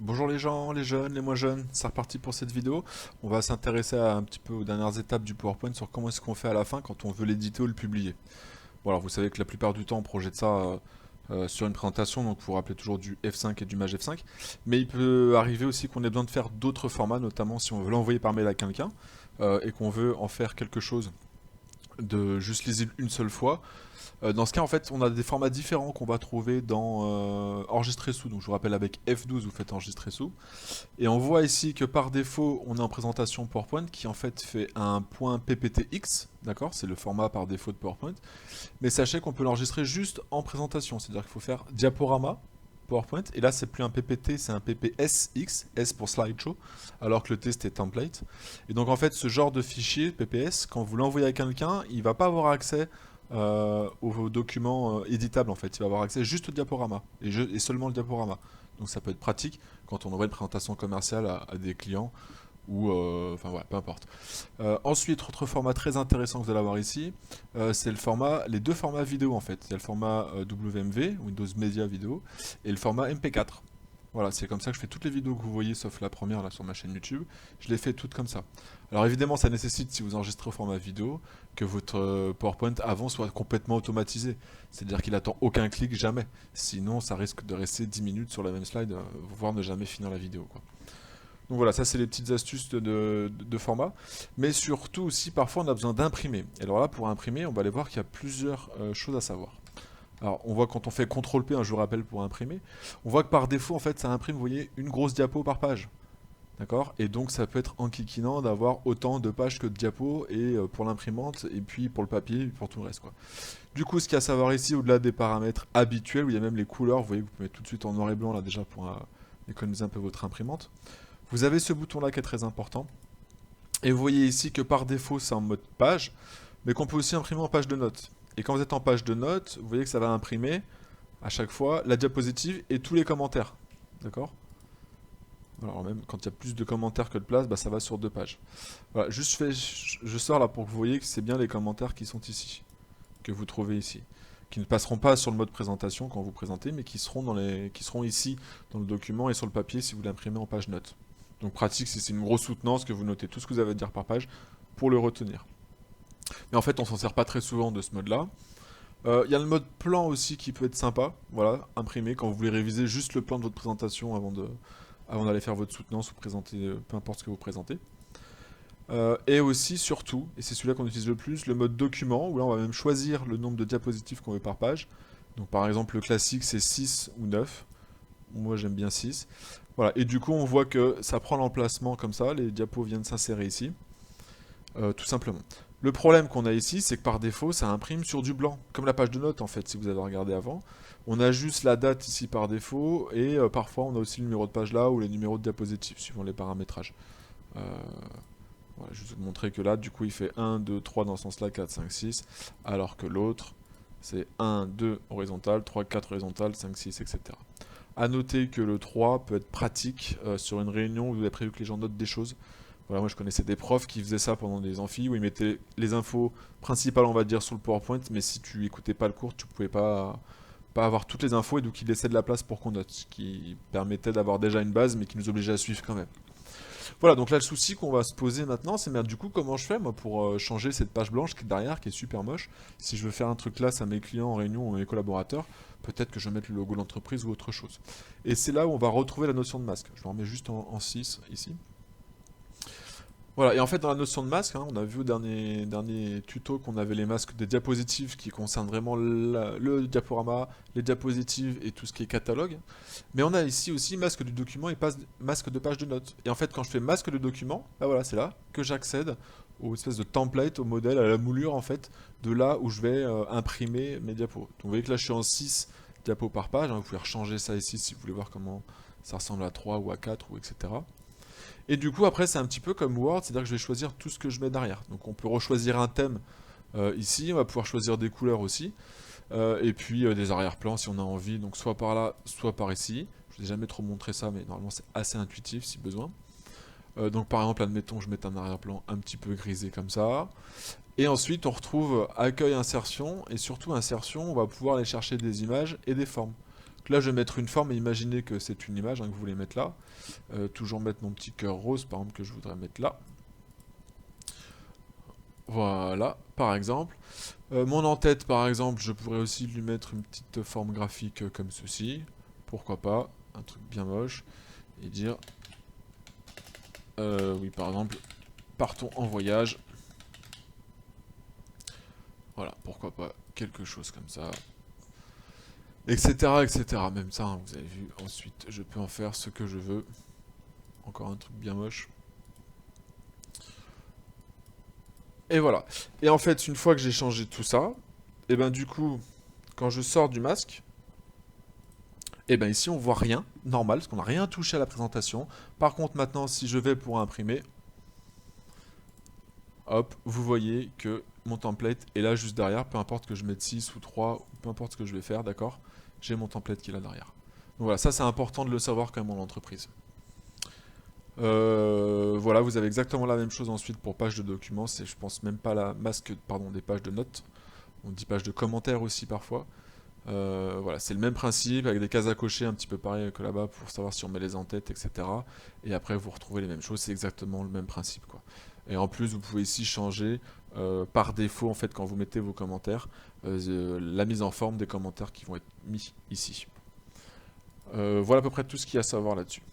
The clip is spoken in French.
Bonjour les gens, les jeunes, les moins jeunes, c'est reparti pour cette vidéo. On va s'intéresser un petit peu aux dernières étapes du PowerPoint sur comment est-ce qu'on fait à la fin quand on veut l'éditer ou le publier. Voilà, vous savez que la plupart du temps on projette ça sur une présentation, donc vous vous rappelez toujours du F5 et du Maj F5. Mais il peut arriver aussi qu'on ait besoin de faire d'autres formats, notamment si on veut l'envoyer par mail à quelqu'un et qu'on veut en faire quelque chose de juste lisible une seule fois. Dans ce cas, en fait, on a des formats différents qu'on va trouver dans enregistrer sous. Donc, je vous rappelle, avec F12, vous faites enregistrer sous. Et on voit ici que par défaut, on est en présentation PowerPoint qui en fait fait un point PPTX, d'accord? C'est le format par défaut de PowerPoint. Mais sachez qu'on peut l'enregistrer juste en présentation, c'est-à-dire qu'il faut faire diaporama, PowerPoint, et là c'est plus un PPT, c'est un PPSX, S pour slideshow, alors que le T c'était template. Et donc en fait ce genre de fichier PPS, quand vous l'envoyez à quelqu'un, il va pas avoir accès aux documents éditables en fait, il va avoir accès juste au diaporama, et seulement le diaporama. Donc ça peut être pratique quand on envoie une présentation commerciale à des clients, ou enfin voilà, peu importe. Ensuite, autre format très intéressant que vous allez avoir ici, c'est les deux formats vidéo en fait. Il y a le format WMV, Windows Media Vidéo, et le format MP4. Voilà, c'est comme ça que je fais toutes les vidéos que vous voyez, sauf la première là sur ma chaîne YouTube. Je les fais toutes comme ça. Alors évidemment, ça nécessite, si vous enregistrez au format vidéo, que votre PowerPoint avant soit complètement automatisé. C'est-à-dire qu'il attend aucun clic jamais. Sinon, ça risque de rester 10 minutes sur la même slide, voire ne jamais finir la vidéo, quoi. Donc voilà, ça c'est les petites astuces de format. Mais surtout aussi, parfois on a besoin d'imprimer. Et alors là, pour imprimer, on va aller voir qu'il y a plusieurs choses à savoir. Alors on voit quand on fait CTRL-P, je vous rappelle, pour imprimer, on voit que par défaut, en fait, ça imprime, vous voyez, une grosse diapo par page. D'accord? Et donc ça peut être enquiquinant d'avoir autant de pages que de diapos, et pour l'imprimante, et puis pour le papier, et pour tout le reste, quoi. Du coup, ce qu'il y a à savoir ici, au-delà des paramètres habituels, où il y a même les couleurs, vous voyez que vous pouvez mettre tout de suite en noir et blanc, là déjà, pour économiser un peu votre imprimante. Vous avez ce bouton-là qui est très important. Et vous voyez ici que par défaut, c'est en mode page, mais qu'on peut aussi imprimer en page de notes. Et quand vous êtes en page de notes, vous voyez que ça va imprimer à chaque fois la diapositive et tous les commentaires. D'accord? Alors même quand il y a plus de commentaires que de place, bah, ça va sur deux pages. Voilà, juste je sors là pour que vous voyez que c'est bien les commentaires qui sont ici, que vous trouvez ici, qui ne passeront pas sur le mode présentation quand vous présentez, mais qui seront ici dans le document et sur le papier si vous l'imprimez en page notes. Donc pratique si c'est une grosse soutenance que vous notez tout ce que vous avez à dire par page pour le retenir. Mais en fait on s'en sert pas très souvent de ce mode là. Il y a le mode plan aussi qui peut être sympa, voilà, imprimer quand vous voulez réviser juste le plan de votre présentation avant d'aller faire votre soutenance ou présenter peu importe ce que vous présentez. Et aussi, surtout, et c'est celui-là qu'on utilise le plus, le mode document, où là on va même choisir le nombre de diapositives qu'on veut par page. Donc par exemple le classique c'est 6 ou 9. Moi j'aime bien 6. Voilà, et du coup on voit que ça prend l'emplacement comme ça, les diapos viennent s'insérer ici, tout simplement. Le problème qu'on a ici, c'est que par défaut ça imprime sur du blanc, comme la page de notes en fait, si vous avez regardé avant. On a juste la date ici par défaut, et parfois on a aussi le numéro de page là, ou les numéros de diapositives, suivant les paramétrages. Euh, voilà, je vais vous montrer que là, du coup, il fait 1, 2, 3 dans ce sens-là, 4, 5, 6, alors que l'autre, c'est 1, 2 horizontal, 3, 4 horizontal, 5, 6, etc. A noter que le 3 peut être pratique sur une réunion où vous avez prévu que les gens notent des choses. Voilà, moi je connaissais des profs qui faisaient ça pendant des amphis, où ils mettaient les infos principales, on va dire, sur le PowerPoint, mais si tu écoutais pas le cours, tu pouvais pas avoir toutes les infos, et donc il laissait de la place pour qu'on note, ce qui permettait d'avoir déjà une base, mais qui nous obligeait à suivre quand même. Voilà, donc là le souci qu'on va se poser maintenant, c'est merde, du coup comment je fais moi pour changer cette page blanche qui est derrière, qui est super moche. Si je veux faire un truc classe à mes clients en réunion ou à mes collaborateurs, peut-être que je vais mettre le logo de l'entreprise ou autre chose. Et c'est là où on va retrouver la notion de masque. Je le remets juste en 6 ici. Voilà, et en fait dans la notion de masque, on a vu au dernier tuto qu'on avait les masques des diapositives qui concernent vraiment le diaporama, les diapositives et tout ce qui est catalogue. Mais on a ici aussi masque du document et masque de page de notes. Et en fait quand je fais masque de document, bah voilà, c'est là que j'accède aux espèces de template, au modèle, à la moulure en fait, de là où je vais imprimer mes diapos. Donc vous voyez que là je suis en 6 diapos par page, vous pouvez rechanger ça ici si vous voulez voir comment ça ressemble à 3 ou à 4 ou etc. Et du coup, après, c'est un petit peu comme Word, c'est-à-dire que je vais choisir tout ce que je mets derrière. Donc on peut rechoisir un thème ici, on va pouvoir choisir des couleurs aussi, et puis des arrière-plans si on a envie, donc soit par là, soit par ici. Je ne vous ai jamais trop montré ça, mais normalement c'est assez intuitif si besoin. Donc par exemple, admettons, je mets un arrière-plan un petit peu grisé comme ça. Et ensuite, on retrouve accueil, insertion, et surtout insertion, on va pouvoir aller chercher des images et des formes. Donc Donc là, je vais mettre une forme et imaginez que c'est une image hein, que vous voulez mettre là. Toujours mettre mon petit cœur rose, par exemple, que je voudrais mettre là. Voilà, par exemple. Mon en-tête, par exemple, je pourrais aussi lui mettre une petite forme graphique comme ceci. Pourquoi pas, un truc bien moche. Et dire, oui, par exemple, partons en voyage. Voilà, pourquoi pas, quelque chose comme ça. Etc, etc. Même ça, hein, vous avez vu. Ensuite, je peux en faire ce que je veux. Encore un truc bien moche. Et voilà. Et en fait, une fois que j'ai changé tout ça, et ben du coup, quand je sors du masque, et ben ici on voit rien, normal, parce qu'on n'a rien touché à la présentation. Par contre, maintenant, si je vais pour imprimer, hop, vous voyez que mon template est là juste derrière, peu importe que je mette 6 ou 3, ou peu importe ce que je vais faire, d'accord? J'ai mon template qui est là derrière. Donc voilà, ça c'est important de le savoir quand même en entreprise. Voilà, vous avez exactement la même chose ensuite pour page de documents, c'est je pense même pas la masque, pardon, des pages de notes. On dit page de commentaires aussi parfois. Voilà, c'est le même principe avec des cases à cocher un petit peu pareil que là-bas pour savoir si on met les en-tête, etc. Et après vous retrouvez les mêmes choses, c'est exactement le même principe quoi. Et en plus vous pouvez ici changer par défaut en fait quand vous mettez vos commentaires la mise en forme des commentaires qui vont être mis ici. Voilà à peu près tout ce qu'il y a à savoir là-dessus.